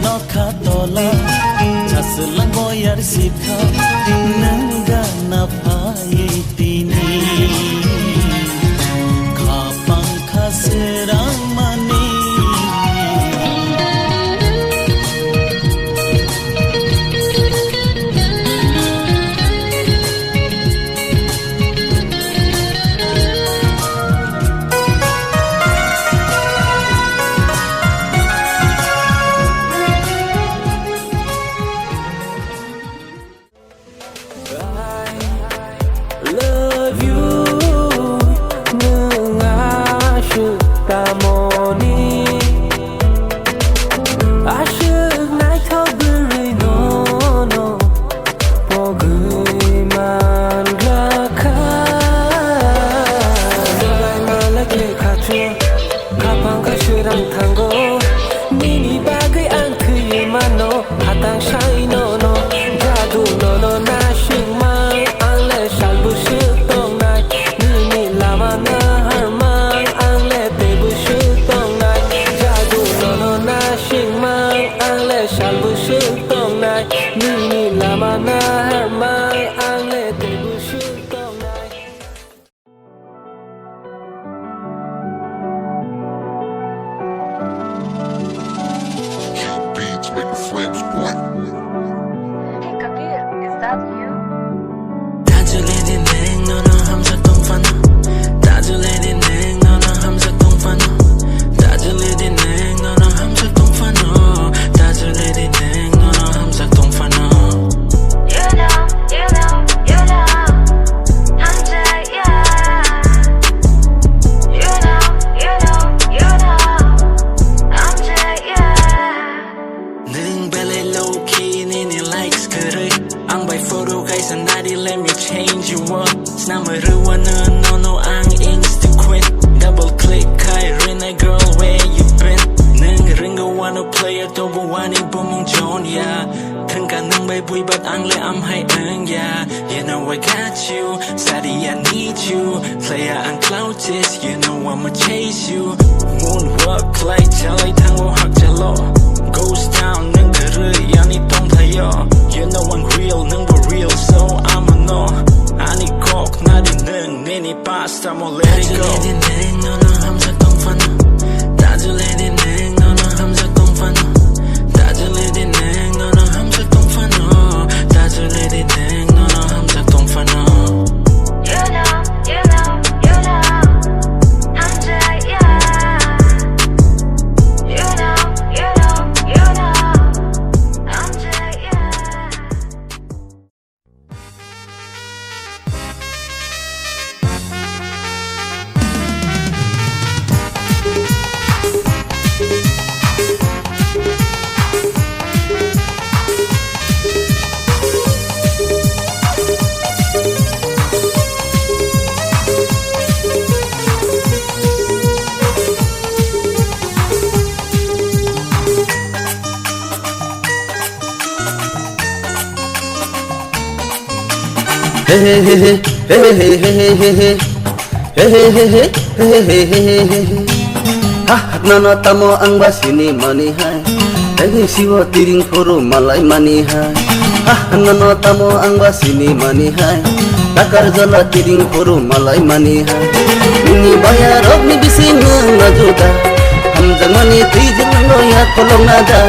Nokha Tola Jaslang boyar sikha Nangga napai tini Kapang kaserang mani Nana tamo ang basini mani hai siwa tiring furu malai mani hai Nana tamo ang basini mani hai takar jala tiring furu malai mani hai Ini bayar ni bising najuda hamjang mani tijeng loya kolong nada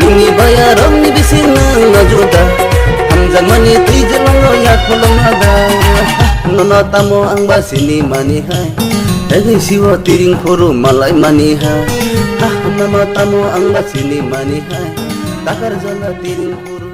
Ini bayar ni bising najuda hamjang mani tijeng loya kolong nada Nana tamo ang basini mani hai siwa tiring furu malai mani hai Nana tamo ang basini mani hai takar jala tiring furu